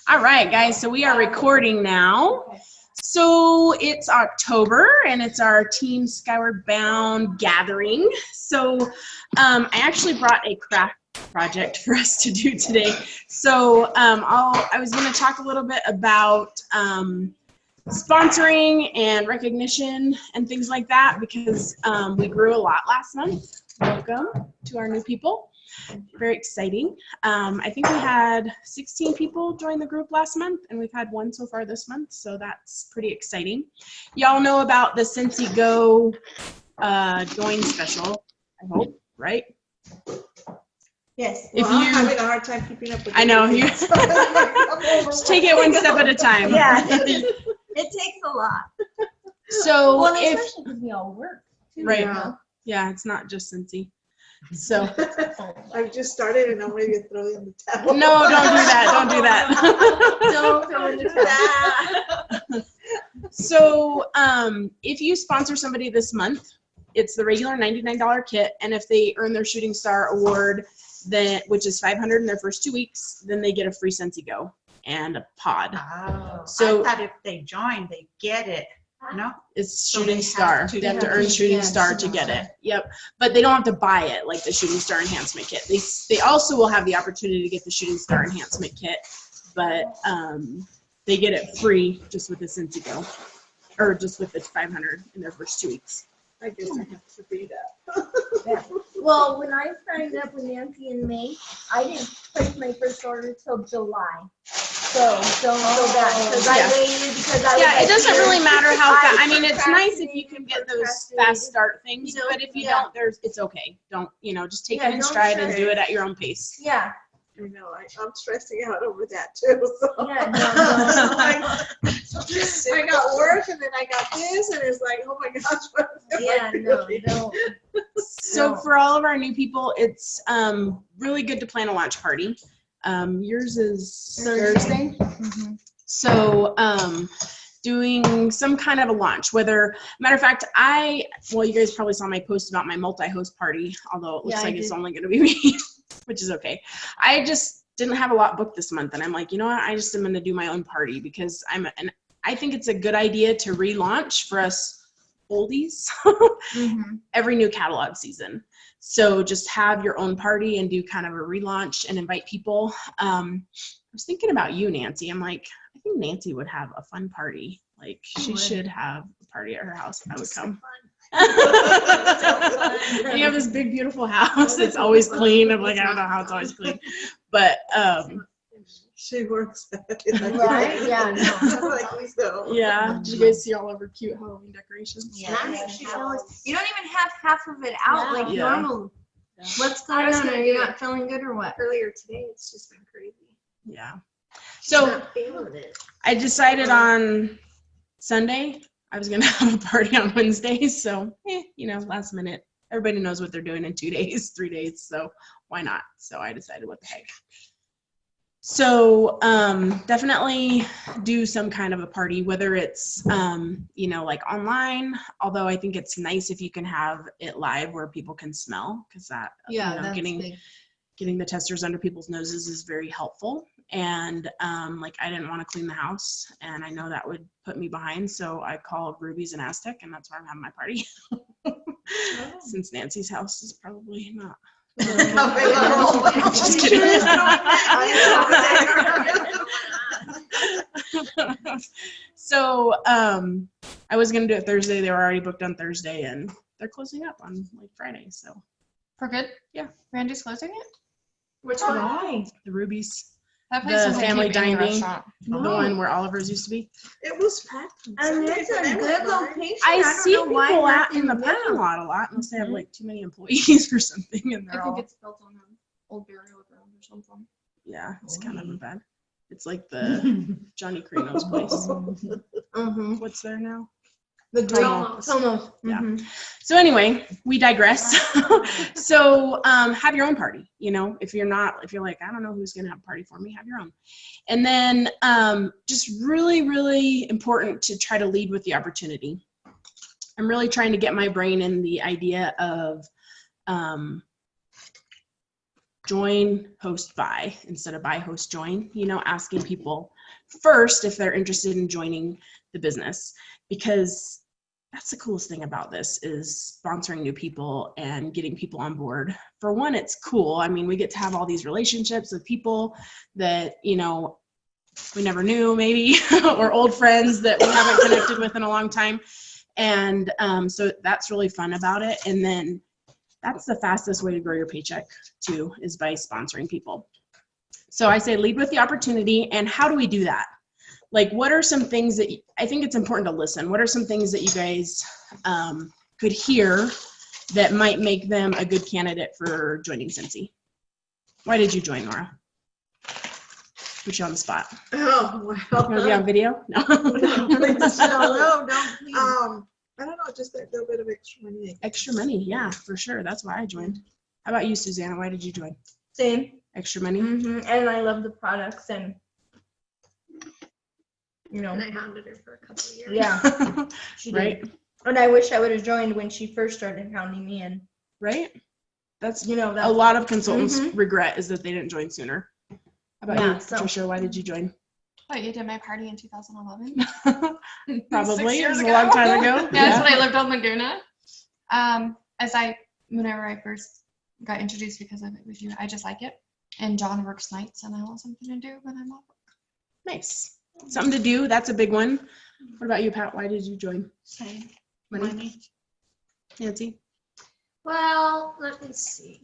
All right, guys, so we are recording now. So it's October, and it's our Team Skyward Bound gathering. So I actually brought a craft project for us to do today. So I was going to talk a little bit about sponsoring and recognition and things like that, because we grew a lot last month. Welcome to our new people. Very exciting. I think we had 16 people join the group last month, and we've had one so far this month, so that's pretty exciting. Y'all know about the Cincy Go join special, I hope, right? Yes. If well, I'm you, having a hard time keeping up with I know. You just take it one step at a time. Yeah, it takes a lot. So well, especially because we all work too. Right. You know? Yeah, it's not just Cincy. So I've just started and I'm ready to throw in the towel. no, don't do that. Don't do that. Don't throw in the towel. So if you sponsor somebody this month, it's the regular $99 kit, and if they earn their Shooting Star Award, then which is $500 in their first 2 weeks, then they get a free Cincy Go and a pod. Oh, So I thought if they join, they get it. No, it's So Shooting they Star. have to- They have to earn Shooting Star to get it. Yep. But they don't have to buy it like the Shooting Star Enhancement Kit. They also will have the opportunity to get the Shooting Star Enhancement Kit, but they get it free just with the Cincy Go, or just with the $500 in their first 2 weeks. I guess I have to do that. Yeah. Well, when I signed up with Nancy in May, I didn't place my first order till July. So don't feel bad because I waited because I Yeah, it doesn't really matter how fast. I I mean, it's nice if you can get those fast start things, You know, but if you yeah. don't, it's okay. Don't, just take Yeah, it in don't stride and stress. do it at your own pace. Yeah. I know, I'm stressing out over that too. So. Yeah, no. I got work and then I got this and it's like, oh my gosh. What Yeah, no, don't. So for all of our new people, it's really good to plan a launch party. Yours is Thursday. Mm-hmm. So doing some kind of a launch, matter of fact, you guys probably saw my post about my multi-host party, although it looks Yeah, like I it's did. only going to be me, which is okay. I just didn't have a lot booked this month, and I'm like, you know what, I just am going to do my own party because I think it's a good idea to relaunch for us oldies Mm-hmm. every new catalog season. So just have your own party and do kind of a relaunch and invite people. I was thinking about you, Nancy. I'm like, I think Nancy would have a fun party. Like she should have a party at her house. I would come. And you have this big, beautiful house that's always clean. I'm like, I don't know how it's always clean, but she works at it. Right? Yeah, no. Like, so. yeah. Did you guys see all of her cute Halloween decorations? Yeah. Nice. You don't even have half of it out like Yeah. normal. What's I going was on? gonna Are you do not feeling good or what? Earlier today, it's just been crazy. Yeah. So Not feeling it. I decided on Sunday I was gonna have a party on Wednesday, so last minute. Everybody knows what they're doing in 2 days, 3 days, so why not? So I decided, what the heck. So definitely do some kind of a party, whether it's like online, although I think it's nice if you can have it live where people can smell, because that That's getting big. getting the testers under people's noses is very helpful. And I didn't want to clean the house, and I know that would put me behind, so I called Ruby's and Aztec, and that's where I'm having my party. Since Nancy's house is probably not. Just kidding. So I was gonna do it Thursday. They were already booked on Thursday, and they're closing up on Friday. So For good? Yeah. Randy's closing it? Which one? the Ruby's, That The doesn't family keep any dining. restaurant. the one where Oliver's used to be. It was packed. on And Sunday, it's but a it was good fine. location. I don't see know why people out in the nothing- parking lot a lot, unless they have too many employees or something, and they're I think all. it's built on an old burial ground or something. Yeah, it's kind of bad. It's like the Johnny Carino's place. Mm-hmm. What's there now? The Tomo's. Tomo's. Yeah. Mhm. So anyway, we digress. So have your own party. If you're like, I don't know who's gonna have a party for me, have your own. And then just really, really important to try to lead with the opportunity. I'm really trying to get my brain in the idea of join, host, buy instead of buy, host, join, you know, asking people first if they're interested in joining the business, because that's the coolest thing about this is sponsoring new people and getting people on board. For one, it's cool. I mean, we get to have all these relationships with people that, you know, we never knew maybe, or old friends that we haven't connected with in a long time. And so that's really fun about it. And then that's the fastest way to grow your paycheck too, is by sponsoring people. So I say lead with the opportunity. And how do we do that? Like, what are some things that I think it's important to listen? What are some things that you guys could hear that might make them a good candidate for joining Cincy? Why did you join, Nora? Put you on the spot. Oh, You want to be on well. video? No. Please, No, don't please. I don't know, just that little bit of extra money. Extra money, yeah, for sure. That's why I joined. How about you, Susanna? Why did you join? Same. Extra money? And I love the products and, you know, And I hounded her for a couple of years. yeah. She Right? did. And I wish I would have joined when she first started hounding me in. Right? That's You know, a that's lot of consultants Mhm. regret is that they didn't join sooner. How about Yeah, you, so- Patricia? Why did you join? Oh, you did my party in 2011? Probably. 6 years It was a long time ago. Yeah, that's when I lived on Laguna. Whenever I first got introduced because of it with you, I just like it. And John works nights and I want something to do when I'm off. Nice. Something to do. That's a big one. What about you, Pat? Why did you join? Same. Money. Nancy? Well, let me see.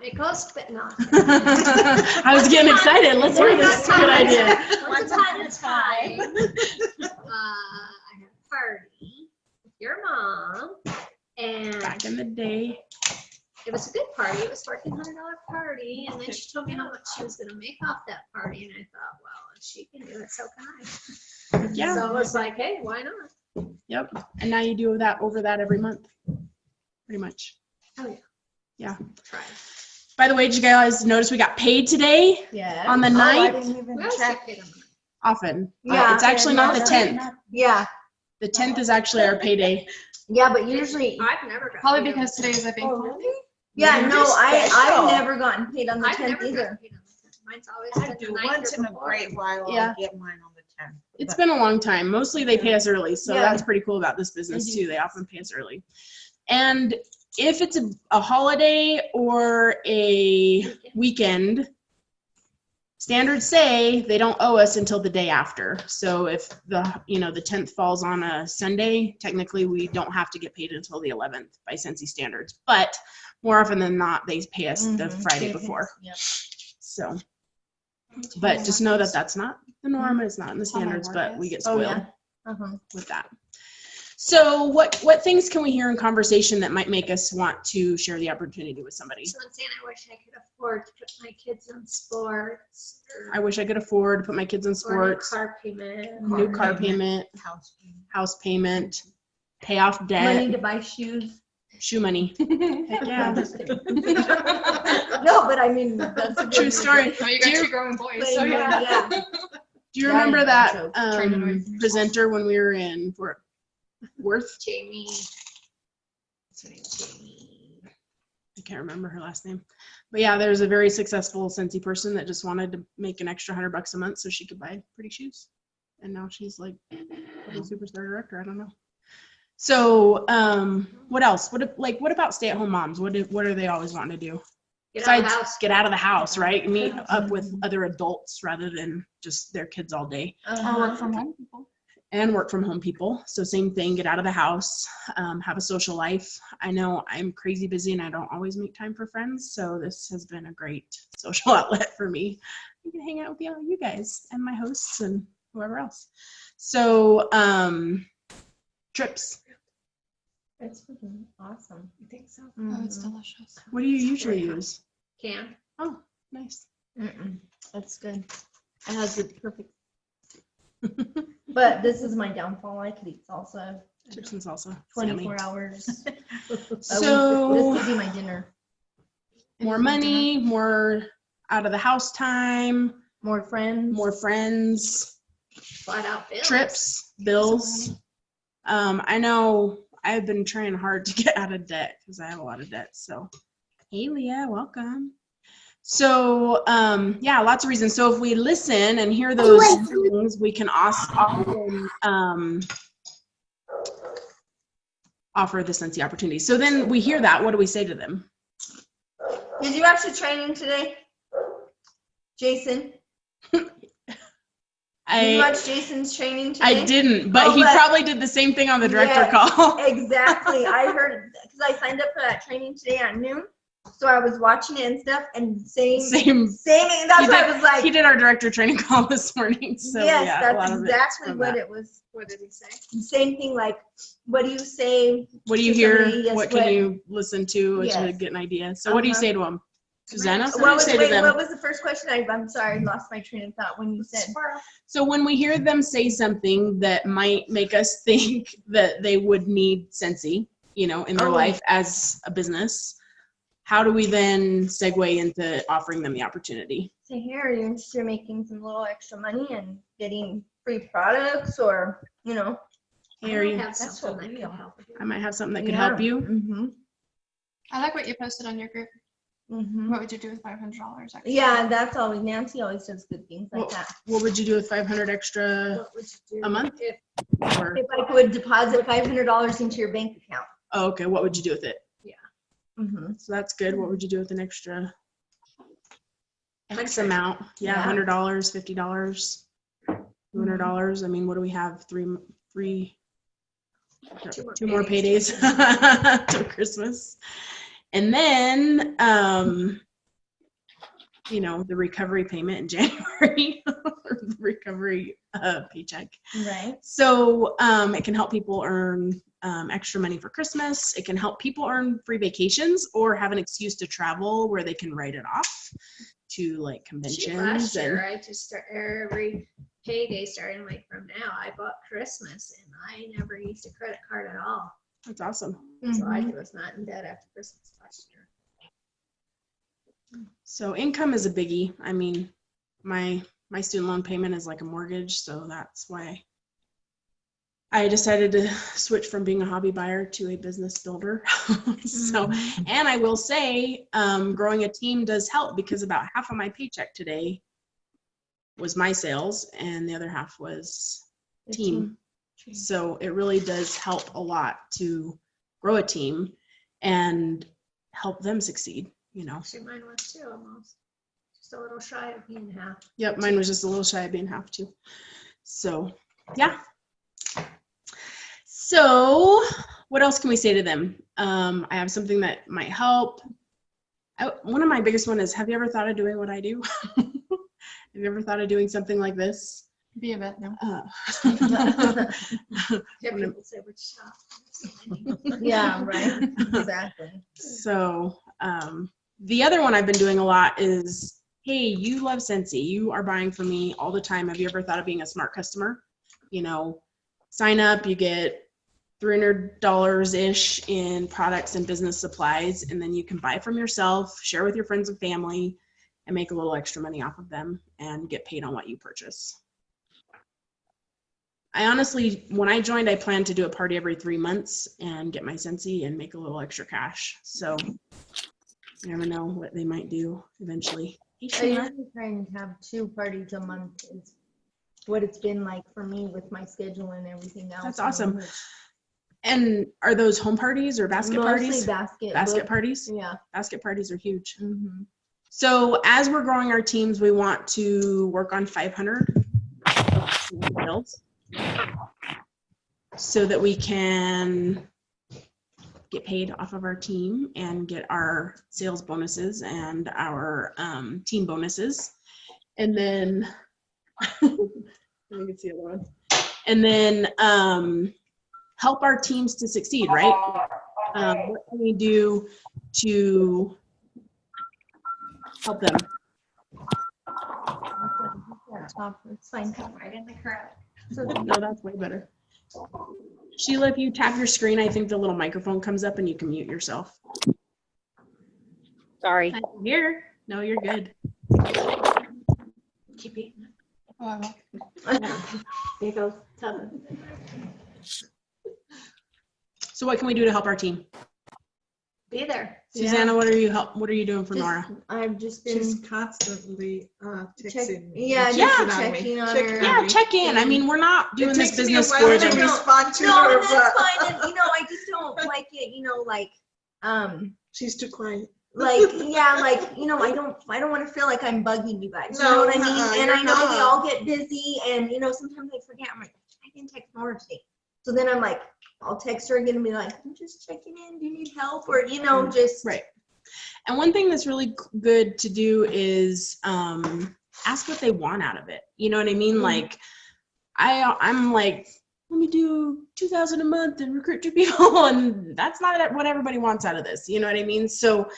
It goes, but not. I was getting excited. Let's hear this. Good idea. Once upon a time, I had a party with your mom, and Back in the day. it was a good party. It was $1,400 party, and then she told me how much she was going to make off that party, and I thought, well, if she can do it, so can I. Yeah. So I was like, hey, why not? Yep. And now you do that over that every month. Pretty much. Oh yeah. Yeah. Try. By the way, did you guys notice we got paid today Yeah. on the Oh, I 9th? didn't even We always check. get paid on the Often. Yeah. It's actually not the Yeah. 10th. Yeah. The 10th is actually our payday. Yeah, but usually. I've never got Probably paid on because the today is a bank Oh, holiday. really? Yeah, You're no, special. I've never gotten paid on the I've 10th never either. gotten paid on the 10th. Mine's always I been do the 9th once or in a before. great while. Yeah. I'll get mine on the 10th. It's been a long time. Mostly they pay us early, so Yeah. that's pretty cool about this business too. They often pay us early. And if it's a holiday or a weekend, standards say they don't owe us until the day after. So if the 10th falls on a Sunday, technically we don't have to get paid until the 11th by Cincy standards. But more often than not, they pay us the Friday before. Yep. So, but just know that that's not the norm. It's not in the That's how my standards, work but is. we get Oh, spoiled yeah. Uh-huh. with that. So what things can we hear in conversation that might make us want to share the opportunity with somebody? So I'm saying I wish I could afford to put my kids on sports. I wish I could afford to put my kids in Or sports, new car payment. new car payment, House. house payment, pay off Money debt, to buy shoes. shoe money. Heck yeah. I'm just kidding. No, but I mean, that's a good True reason. story. Oh, you got two growing boys. But So yeah. Do you Yeah, remember I that joke. Trade it away from yourself. presenter when we were in Fort Worth? Jamie. What's her name? Jamie. I can't remember her last name. But yeah, there's a very successful Cincy person that just wanted to make an extra $100 a month so she could buy pretty shoes. And now she's like a superstar director. I don't know. So what else? What about stay-at-home moms? What do they always want to do? Get out of the Besides house. get out of the house, right? Meet up with other adults rather than just their kids all day. Or work from home people. And work from home people. So same thing, get out of the house, have a social life. I know I'm crazy busy and I don't always make time for friends. So this has been a great social outlet for me. I can hang out with you guys and my hosts and whoever else. So trips. It's freaking awesome. I think so. Oh, it's delicious. What do you usually use? Can. Oh, nice. That's good. It has the perfect. But this is my downfall. I could eat salsa Chips and salsa. 24 hours. So This could be my dinner. more money, more out of the house time, More friends. more friends, Flat out bills. trips, bills. I know I've been trying hard to get out of debt because I have a lot of debt. So, hey, Leah, welcome. So, yeah, lots of reasons. So if we listen and hear those things, we can often offer the Sensi opportunity. So then we hear that. What do we say to them? Did you watch the training today? Jason? Did you watch Jason's training today? I didn't, but he probably did the same thing on the director call. Exactly. I heard, because I signed up for that training today at noon. So I was watching it and stuff, and same. That's why I was like. He did our director training call this morning. So yes, yeah, that's exactly what it was. What did he say? Same thing, like, what do you say? What do you to hear? somebody? Yes, what can you listen to to get an idea? So what do you say to him? Susanna, what do you say to them? What was the first question? I'm sorry, I lost my train of thought when you said. So when we hear them say something that might make us think that they would need Sensi, you know, in their life as a business, how do we then segue into offering them the opportunity? Say, hey, are you interested in making some little extra money and getting free products, or, you know? Hey, are you? That's what can help you. I might have something that could help you. Mm-hmm. I like what you posted on your group. Mm-hmm. What would you do with $500 extra? Yeah, that's always, Nancy always does good things like that. What would you do with $500 extra What would you do a month? Or, If I could deposit $500 into your bank account. oh, okay. What would you do with it? Mm-hmm. So that's good. What would you do with an extra X $100. amount? Yeah, Yeah. $100, $50, $200. I mean, what do we have? Two more paydays till Christmas. And then, you know, the recovery payment in January, or the recovery paycheck. Right. So it can help people earn extra money for Christmas. It can help people earn free vacations or have an excuse to travel where they can write it off to like conventions. Last year, I just start every payday starting like from now. I bought Christmas and I never used a credit card at all. That's awesome. So I was not in debt after Christmas last year. So income is a biggie. I mean, my student loan payment is like a mortgage, so that's why I decided to switch from being a hobby buyer to a business builder. So, and I will say, growing a team does help, because about half of my paycheck today was my sales and the other half was team. So it really does help a lot to grow a team and help them succeed, you know. Actually, mine was too, almost. Just a little shy of being half. Yep, mine was just a little shy of being half too. So, yeah. So, what else can we say to them? I have something that might help. One of my biggest one is, have you ever thought of doing what I do? Have you ever thought of doing something like this? Be a bit, no. Yeah, people say which shop. Yeah, right. Exactly. So, the other one I've been doing a lot is, hey, you love Sensi. You are buying from me all the time. Have you ever thought of being a smart customer? You know, sign up, you get $300-ish in products and business supplies, and then you can buy from yourself, share with your friends and family, and make a little extra money off of them and get paid on what you purchase. I honestly, when I joined, I planned to do a party every 3 months and get my Sensi and make a little extra cash. So you never know what they might do eventually. I usually try and have 2 parties a month is what it's been like for me with my schedule and everything else. That's awesome. And are those home parties or basket parties? Basket parties? Yeah. Basket parties are huge. Mm-hmm. So as we're growing our teams, we want to work on 500 sales so that we can get paid off of our team and get our sales bonuses and our team bonuses. And then, you can see the other one. And then help our teams to succeed, right? What can we do to help them? It's fine. Right in the correct. No, that's way better. Sheila, if you tap your screen, I think the little microphone comes up and you can mute yourself. Sorry. I'm here. No, you're good. Keep eating. Oh, I will. There goes Tubman. So what can we do to help our team? Be there. Susanna, what are you doing for Nora? I've just been She's constantly texting me. yeah, just checking on Checking her. on Yeah, me. check in. I mean, we're not doing It this takes me a business while for to them. respond to No, her, and that's but fine. And I just don't like it. she's too quiet. I don't want to feel like I'm bugging you guys. You know No, what I mean? And you're I know we not. all get busy, and sometimes I forget. I'm like, I didn't text Nora today. So then I'm like, I'll text her again and be like, I'm just checking in. Do you need help? Or just Right. And one thing that's really good to do is ask what they want out of it. You know what I mean? Like, I'm like, let me do $2,000 a month and recruit 2 people, and that's not what everybody wants out of this. You know what I mean? So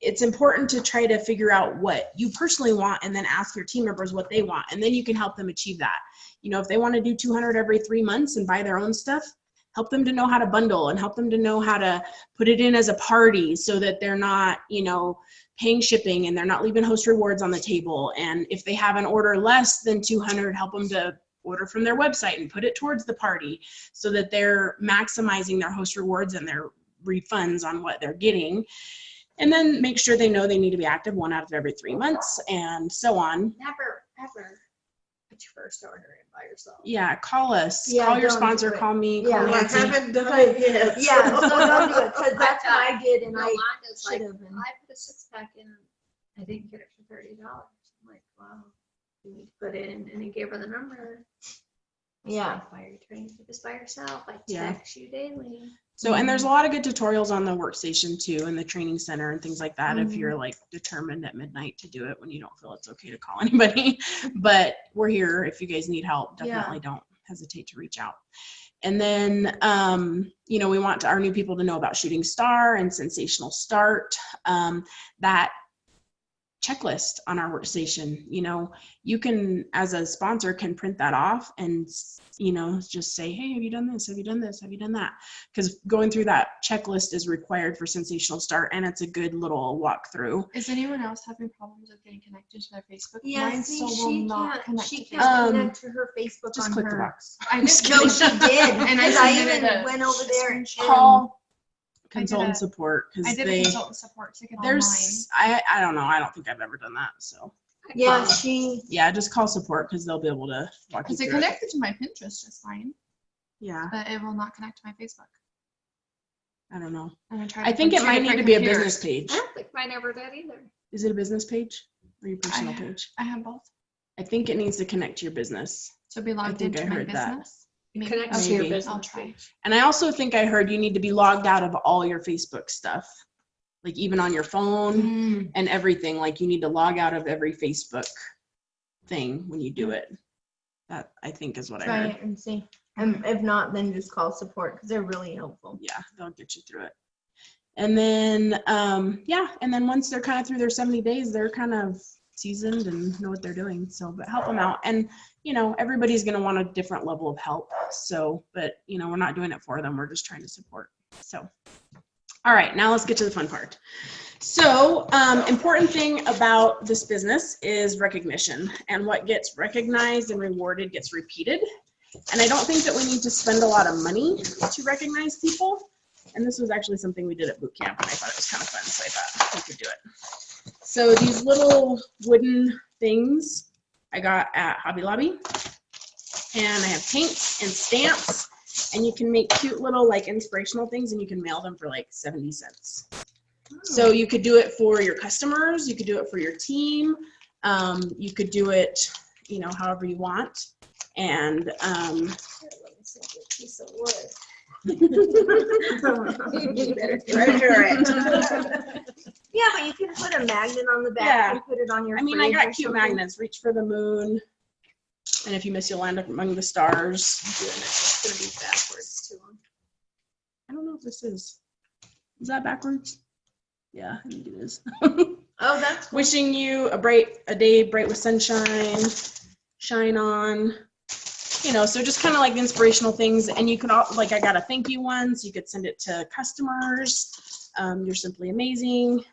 it's important to try to figure out what you personally want, and then ask your team members what they want, and then you can help them achieve that. You know, if they want to do 200 every 3 months and buy their own stuff, help them to know how to bundle and help them to know how to put it in as a party so that they're not, paying shipping and they're not leaving host rewards on the table. And if they have an order less than 200, help them to order from their website and put it towards the party so that they're maximizing their host rewards and their refunds on what they're getting. And then make sure they know they need to be active 1 out of every 3 months and so on. Never, ever put your first order in by yourself. Yeah, call us. Yeah, call your don't sponsor, do it. call me, Yeah. call Well, I Nancy. haven't done it yet. yeah, so don't do it because that's what I did, and I Yolanda's like, should have. I put a 6-pack in, I didn't get it for $30. I'm like, wow, you need to put it in, and he gave her the number. Yeah. Like, why are you trying to do this by yourself? I Yeah. text you daily. So, and there's a lot of good tutorials on the workstation too, and the training center and things like that. If you're like determined at midnight to do it when you don't feel it's okay to call anybody, but we're here if you guys need help. Definitely don't hesitate to reach out. And then, we want our new people to know about Shooting Star and Sensational Start. That checklist on our workstation, you can, as a sponsor, can print that off and just say, hey, have you done this, have you done this, have you done that? Because going through that checklist is required for Sensational Start, and it's a good little walkthrough. Is anyone else having problems with getting connected to their Facebook? Yeah, Mine see, still will not connect she to can't Facebook. connect to her Facebook Just on click her. the box. I just No, she did, And I because I submitted even a went over there and Call I did consultant a- support I because did a consultant support to get online. there's I don't know, I don't think I've ever done that. So Yeah, just call support because they'll be able to walk you Because it through it. connected to my Pinterest just fine, Yeah, but it will not connect to my Facebook. I don't know. I'm gonna try. I to think put it two might need to different be a computers. business page. I don't think mine ever did either. Is it a business page or your personal page? I have both. I think it needs to connect to your business. So be logged think into I my heard that. business. Maybe. Connects to your Maybe. business I'll try. page. And I also think I heard you need to be logged out of all your Facebook stuff, like even on your phone and everything. Like you need to log out of every Facebook thing when you do it. That I think is what I try heard. it and see. And if not, then just call support because they're really helpful. Yeah, they'll get you through it. And then, and then once they're kind of through their 70 days, they're kind of seasoned and know what they're doing. So, but help them out. And, everybody's going to want a different level of help. So, but, we're not doing it for them. We're just trying to support. So, all right, now let's get to the fun part. So, important thing about this business is recognition, and what gets recognized and rewarded gets repeated. And I don't think that we need to spend a lot of money to recognize people. And this was actually something we did at boot camp, and I thought it was kind of fun, so I thought we could do it. So these little wooden things I got at Hobby Lobby, and I have paints and stamps, and you can make cute little inspirational things, and you can mail them for 70 cents. So you could do it for your customers, you could do it for your team, you could do it, however you want. And Let me see a piece of wood. Treasure it. Yeah, but you can put a magnet on the back Yeah. and put it on your I mean, I fridge got or cute something. magnets. Reach for the moon, and if you miss, you'll land up among the stars. It's gonna be backwards too. I don't know if this is. Is that backwards? Yeah, I think it is. Oh, that's cool. Wishing you a day bright with sunshine, shine on. So just kind of like inspirational things, and you can all I got a thank you one, so you could send it to customers. You're simply amazing.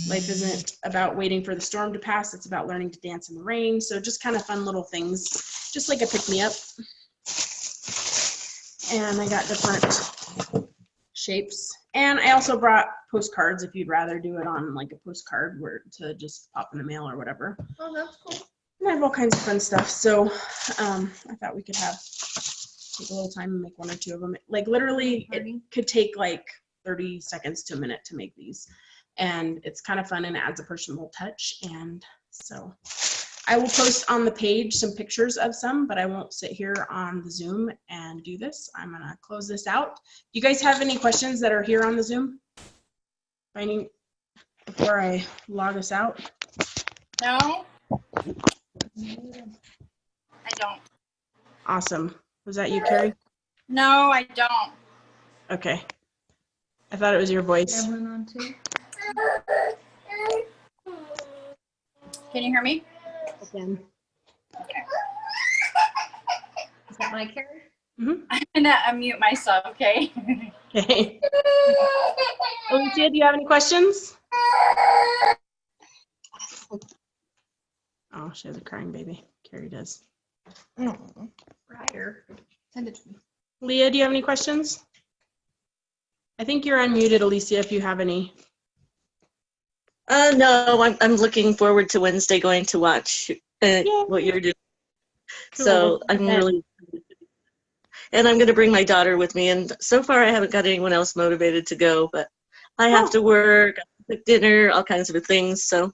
Life isn't about waiting for the storm to pass. It's about learning to dance in the rain. So just kind of fun little things, just like a pick-me-up. And I got different shapes And I also brought postcards if you'd rather do it on like a postcard where to just pop in the mail or whatever. Oh, that's cool. And I have all kinds of fun stuff. So I thought we could take a little time and make one or two of them. Like literally it could take like 30 seconds to a minute to make these. And it's kind of fun and adds a personal touch. And so I will post on the page some pictures of some, but I won't sit here on the Zoom and do this. I'm gonna close this out. Do you guys have any questions that are here on the Zoom? Before I log us out? No, I don't. Awesome. Was that you, Carrie? No, I don't. Okay. I thought it was your voice. That went on too. Can you hear me? Again. Is that my Carrie? Mm-hmm. I'm gonna unmute myself, okay? Okay. Alicia, do you have any questions? Oh, she has a crying baby. Carrie does. Ryder. Send it to me. Leah, do you have any questions? I think you're unmuted, Alicia, if you have any. No, I'm looking forward to Wednesday going to watch what you're doing. Cool. So I'm really, and I'm going to bring my daughter with me. And so far I haven't got anyone else motivated to go, but I have to work, cook dinner, all kinds of things. So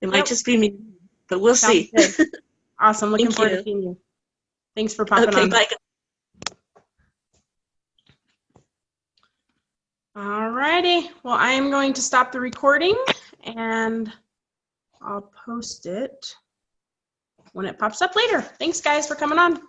it might just be me, but we'll see. Good. Awesome. Looking Thank forward you. to seeing you. Thanks for popping Okay, on. bye. All righty. Well, I am going to stop the recording and I'll post it when it pops up later. Thanks, guys, for coming on.